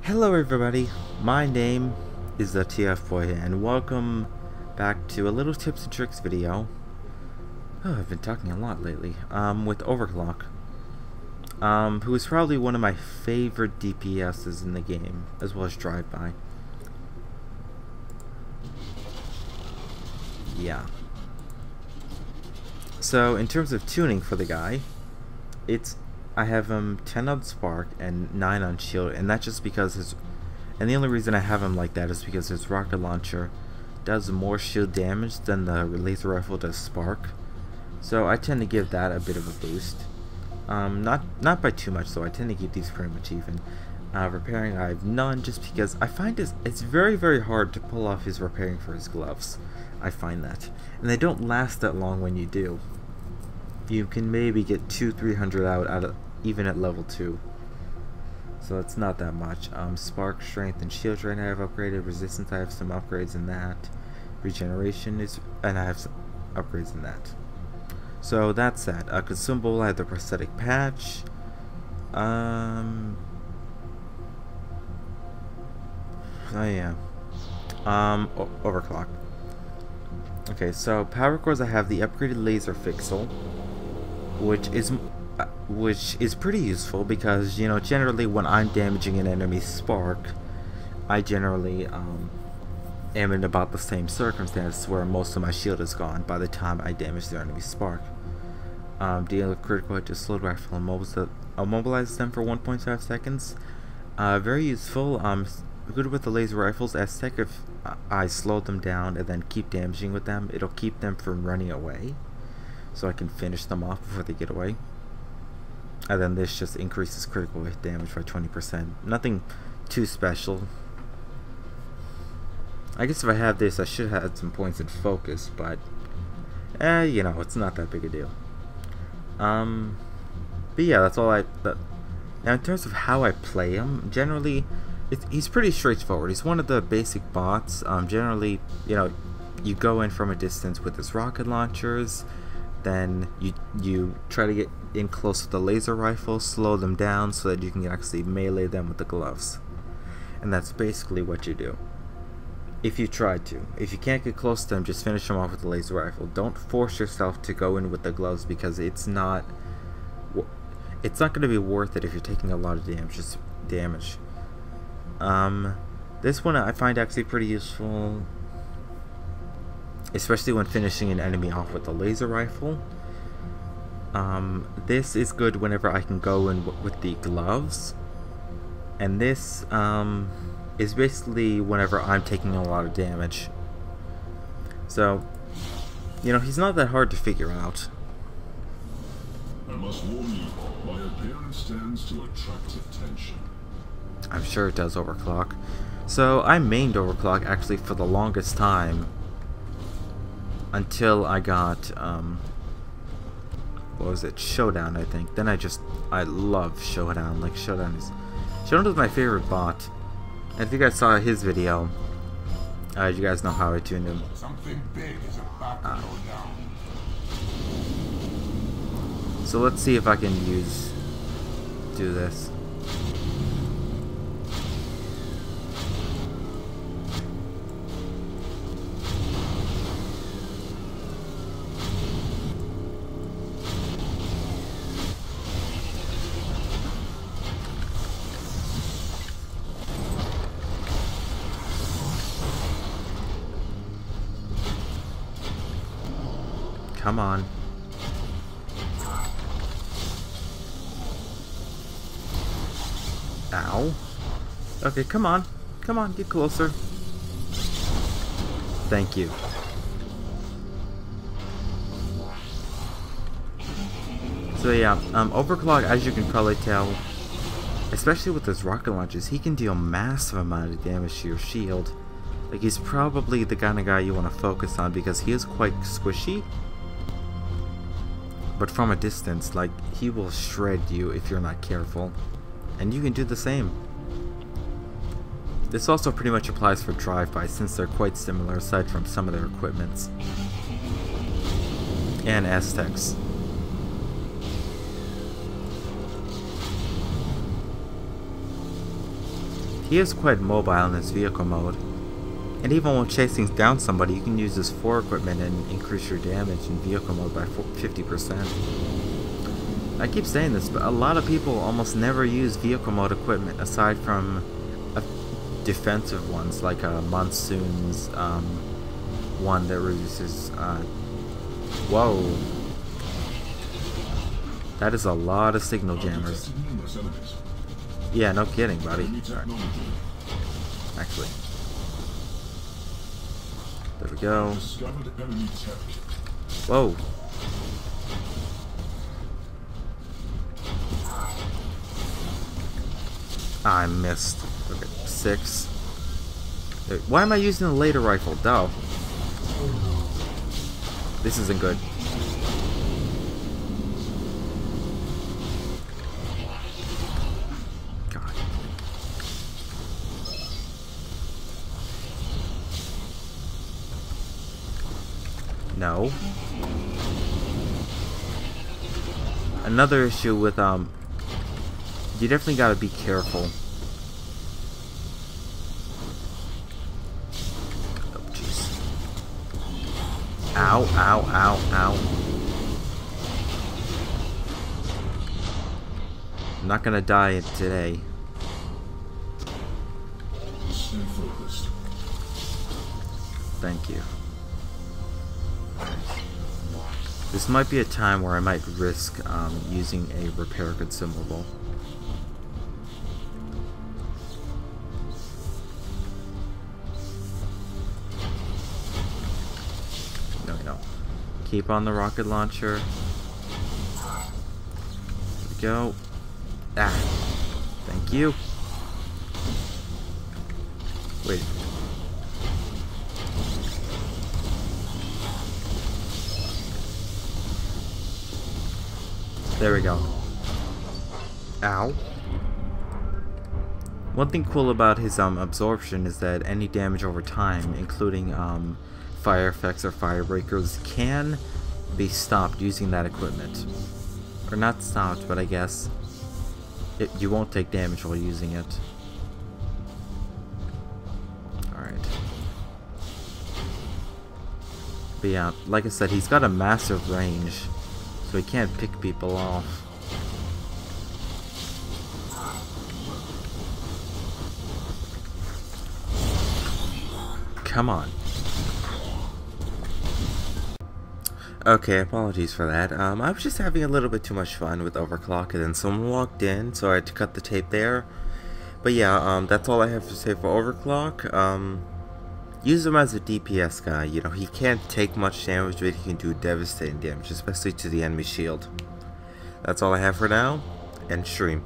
Hello everybody, my name is TheTfboy and welcome back to a little tips and tricks video. Oh, I've been talking a lot lately. With Overclock. Who is probably one of my favorite DPSs in the game, as well as drive-by. Yeah. So, in terms of tuning for the guy, I have him 10 on Spark and 9 on Shield, and that's just because and the only reason I have him like that is because his rocket launcher does more shield damage than the laser rifle does Spark. So I tend to give that a bit of a boost. Not by too much, so I tend to keep these pretty much even. Repairing, I have none, just because I find it's very, very hard to pull off his repairing for his gloves. I find that. And they don't last that long when you do. You can maybe get 200-300 out even at level 2. So it's not that much. Spark, strength, and shield right now I have upgraded. Resistance, I have some upgrades in that. Regeneration and I have some upgrades in that. So that's that. Consumable, I have the prosthetic patch. Oh yeah. Overclock. Okay, so power cores, I have the upgraded laser fixel, which is pretty useful because, you know, generally when I'm damaging an enemy Spark, I generally am in about the same circumstance where most of my shield is gone by the time I damage the enemy Spark. Dealing with critical hit to slowed rifle immobilize them for 1.5 seconds. Very useful. Good with the laser rifles. As sec, if I slow them down and then keep damaging with them, it'll keep them from running away, so I can finish them off before they get away. And then this just increases critical hit damage by 20%. Nothing too special. I guess if I have this, I should have had some points in focus, but you know, it's not that big a deal. But yeah, that's all now in terms of how I play him, generally he's pretty straightforward. He's one of the basic bots. Generally, you know, you go in from a distance with his rocket launchers, then you try to get in close with the laser rifle, slow them down so that you can actually melee them with the gloves. And that's basically what you do. If you try to. If you can't get close to them, just finish them off with the laser rifle. Don't force yourself to go in with the gloves because it's not going to be worth it if you're taking a lot of damage. This one I find actually pretty useful, especially when finishing an enemy off with the laser rifle. This is good whenever I can go in with the gloves, and this is basically whenever I'm taking a lot of damage. So, you know, he's not that hard to figure out. I must warn you, my appearance stands to attract attention. I'm sure it does, Overclock. So I mained Overclock actually for the longest time until I got what was it, Showdown, I think. Then I love Showdown. Like Showdown is my favorite bot. And if you guys saw his video, you guys know how I tuned him. Something big is about to go down. So let's see if I can do this. Come on. Ow. Okay, come on. Come on, get closer. Thank you. So yeah, Overclock, as you can probably tell, especially with his rocket launches, he can deal massive amount of damage to your shield. Like, he's probably the kind of guy you want to focus on because he is quite squishy. But from a distance, like, he will shred you if you're not careful. And you can do the same. This also pretty much applies for drive-by since they're quite similar aside from some of their equipments. And Aztecs. He is quite mobile in his vehicle mode. And even when chasing down somebody, you can use this 4 equipment and increase your damage in vehicle mode by 50%. I keep saying this, but a lot of people almost never use vehicle mode equipment aside from defensive ones, like Monsoon's one that reduces... whoa. That is a lot of signal jammers. Yeah, no kidding, buddy. Right. Actually. There we go. Whoa. I missed. Okay, 6. Why am I using the laser rifle? Duh. This isn't good. God. No. Another issue with you definitely gotta be careful. Oh jeez. Ow, ow, ow, ow. I'm not gonna die today. Stay focused. Thank you. This might be a time where I might risk using a repair consumable. No. Keep on the rocket launcher. There we go. Ah. Thank you. Wait. There we go. Ow. One thing cool about his absorption is that any damage over time, including fire effects or fire breakers, can be stopped using that equipment. Or not stopped, but I guess you won't take damage while using it. Alright. But yeah, like I said, he's got a massive range. So he can't pick people off. Come on. Okay, apologies for that. I was just having a little bit too much fun with Overclock, and then someone walked in, so I had to cut the tape there. But yeah, that's all I have to say for Overclock. Use him as a DPS guy. You know, he can't take much damage, but he can do devastating damage, especially to the enemy shield. That's all I have for now, and stream.